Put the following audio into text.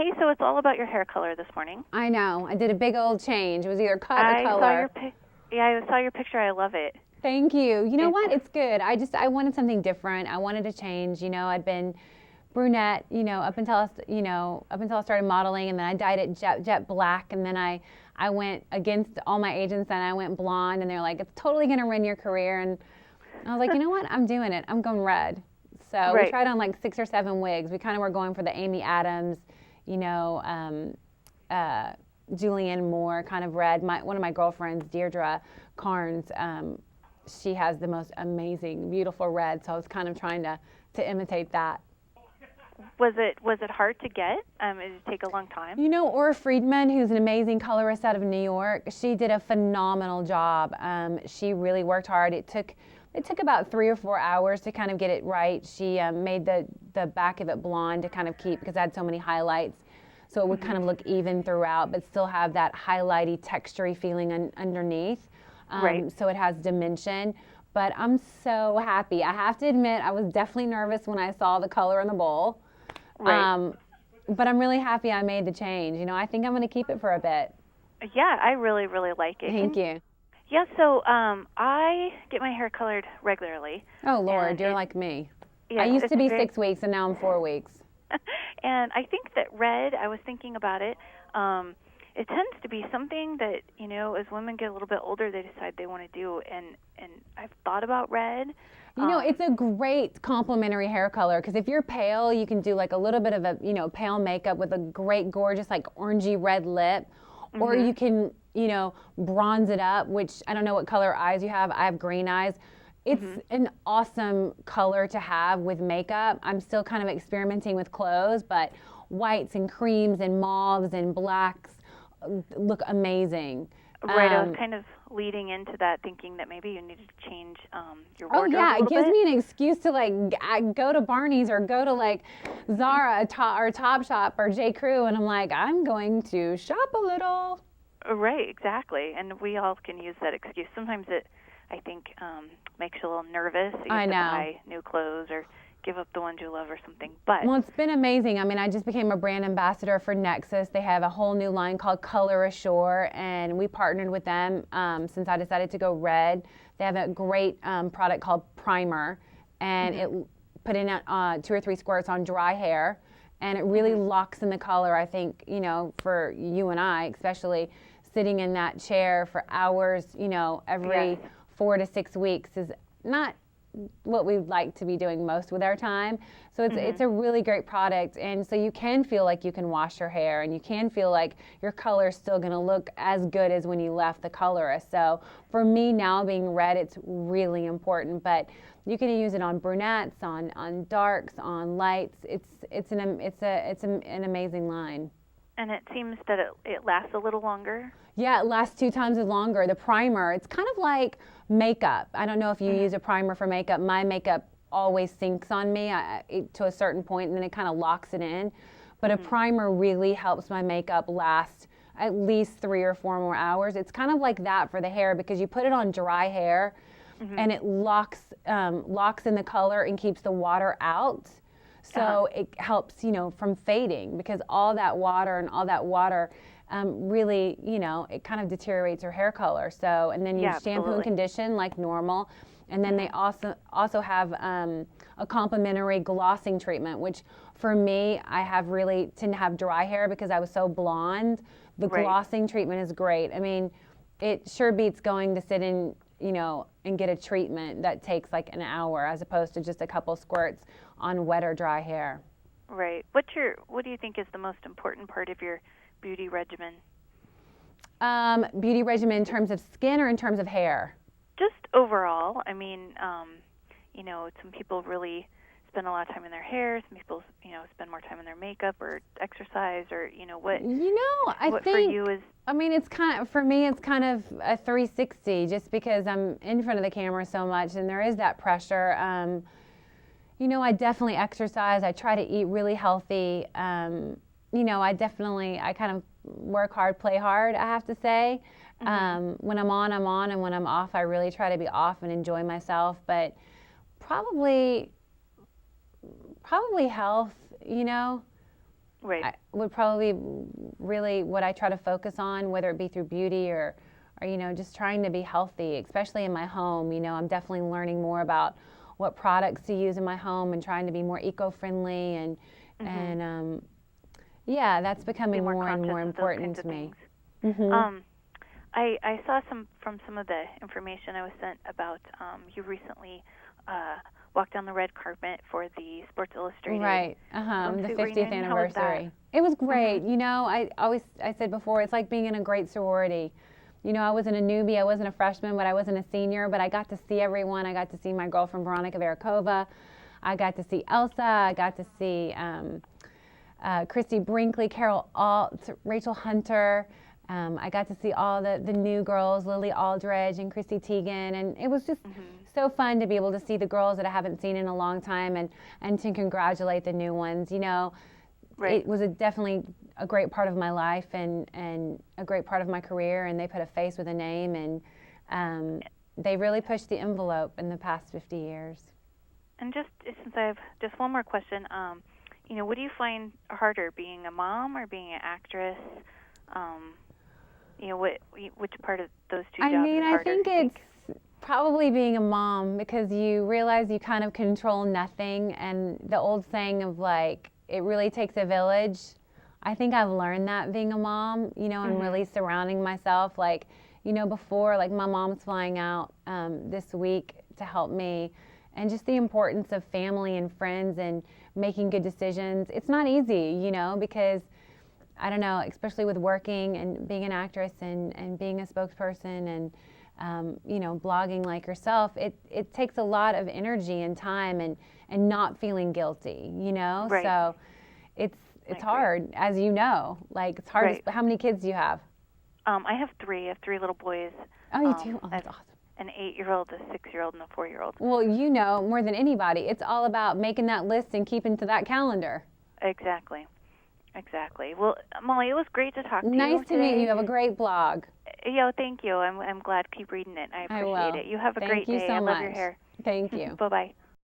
Hey, so it's all about your hair color this morning. I know. I did a big old change. It was either cut or color. I saw your picture. I love it. Thank you. You know what? It's good. I wanted something different. I wanted to change. You know, I'd been brunette, up until I started modeling, and then I dyed it jet black, and then I went against all my agents and I went blonde, and they're like, it's totally going to ruin your career. And I was like, you know what? I'm doing it. I'm going red. So we tried on like 6 or 7 wigs. We kind of were going for the Amy Adams, Julianne Moore kind of red. One of my girlfriends, Deirdre Carnes, she has the most amazing, beautiful red. So I was kind of trying to imitate that. Was it hard to get? Did it take a long time? Ora Friedman, who's an amazing colorist out of New York, she did a phenomenal job. She really worked hard. It took about 3 or 4 hours to kind of get it right. She made the back of it blonde to kind of keep, because I had so many highlights, so it would kind of look even throughout, but still have that highlighty, textury feeling underneath. So it has dimension. But I'm so happy. I have to admit, I was definitely nervous when I saw the color in the bowl. Right. But I'm really happy I made the change. I think I'm going to keep it for a bit. Yeah, I really, really like it. Thank you. Yeah, so I get my hair colored regularly. Oh, Lord, you're like me. Yeah, I used to be 6 weeks, and now I'm 4 weeks. And I think that red, I was thinking about it, it tends to be something that, as women get a little bit older, they decide they want to do. And I've thought about red. It's a great complementary hair color, because if you're pale, you can do like a little bit of a, pale makeup with a great, gorgeous, like orangey red lip. Mm-hmm. Or you can, bronze it up, which I don't know what color eyes you have. I have green eyes. It's an awesome color to have with makeup. I'm still kind of experimenting with clothes, but whites and creams and mauves and blacks look amazing. Right, I was kind of leading into that, thinking that maybe you needed to change your wardrobe. Oh yeah, it gives bit. me an excuse to like go to Barney's or go to like Zara or Topshop or J. Crew, and I'm like, I'm going to shop a little. Right, exactly, and we all can use that excuse. Sometimes it, I think, makes you a little nervous. You have to buy new clothes or give up the ones you love or something. But well, it's been amazing. I mean, I just became a brand ambassador for Nexus. They have a whole new line called Color Assure, and we partnered with them since I decided to go red. They have a great product called Primer, and it put in 2 or 3 squirts on dry hair, and it really locks in the color. I think, for you and I, especially sitting in that chair for hours, every 4 to 6 weeks is not what we'd like to be doing most with our time. So it's a really great product, and so you can feel like you can wash your hair, and you can feel like your color is still going to look as good as when you left the colorist. So for me now, being red, it's really important, but you can use it on brunettes, on darks, on lights. It's an amazing line. And it seems that it lasts a little longer. Yeah, it lasts 2 times as longer. The primer, it's kind of like makeup. I don't know if you use a primer for makeup. My makeup always sinks on me to a certain point, and then it kind of locks it in. But a primer really helps my makeup last at least 3 or 4 more hours. It's kind of like that for the hair, because you put it on dry hair, and it locks in the color and keeps the water out. So it helps, from fading, because all that water really, it kind of deteriorates your hair color. So, and then you shampoo and condition like normal. And then they also have a complimentary glossing treatment, which for me, I tend to have dry hair because I was so blonde. The glossing treatment is great. I mean, it sure beats going to sit in, and get a treatment that takes like an hour as opposed to just a couple squirts on wet or dry hair. Right. What do you think is the most important part of your beauty regimen? Beauty regimen in terms of skin or in terms of hair? Just overall. I mean, some people really spend a lot of time in their hair. Some people, spend more time in their makeup or exercise, or what. I what think for you is. I mean, for me, it's kind of a 360, just because I'm in front of the camera so much, and there is that pressure. I definitely exercise. I try to eat really healthy. I kind of work hard, play hard, I have to say. When I'm on, and when I'm off, I really try to be off and enjoy myself. But probably health, Right. would probably really what I try to focus on, whether it be through beauty or just trying to be healthy, especially in my home. I'm definitely learning more about what products to use in my home and trying to be more eco-friendly and yeah, that's becoming more and more important to me. Mm-hmm. I saw some of the information I was sent about you recently walked down the red carpet for the Sports Illustrated. Right. The 50th reunion. anniversary. It was great. Mm-hmm. I said before, it's like being in a great sorority. I wasn't a newbie, I wasn't a freshman, but I wasn't a senior, but I got to see everyone. I got to see my girlfriend Veronica Veracova. I got to see Elsa. I got to see Christy Brinkley, Carol Alt, Rachel Hunter. I got to see all the new girls, Lily Aldridge and Chrissy Teigen, and it was just so fun to be able to see the girls that I haven't seen in a long time and to congratulate the new ones. Right. It was definitely a great part of my life and a great part of my career, and they put a face with a name, and they really pushed the envelope in the past 50 years. And since I have just one more question, what do you find harder, being a mom or being an actress? Which part of those two jobs is harder? I think it's probably being a mom, because you realize you kind of control nothing, and the old saying of like, it really takes a village. I think I've learned that being a mom, and really surrounding myself. Like, before, like my mom's flying out this week to help me, and just the importance of family and friends and making good decisions. It's not easy, because I don't know, especially with working and being an actress and being a spokesperson and, blogging like yourself, it takes a lot of energy and time and not feeling guilty, Right. So it's hard, as you know. Like, it's hard. Right. How many kids do you have? I have three. I have three little boys. Oh, you do? Oh, that's awesome. An 8-year-old, a 6-year-old, and a 4-year-old. Well, more than anybody, it's all about making that list and keeping to that calendar. Exactly. Well, Molly, it was great to talk to you. Nice to meet you. You have a great blog. Yeah, thank you. I'm glad. Keep reading it. I appreciate it. You have a great day. Thank you so much. I love your hair. Thank you. Bye-bye.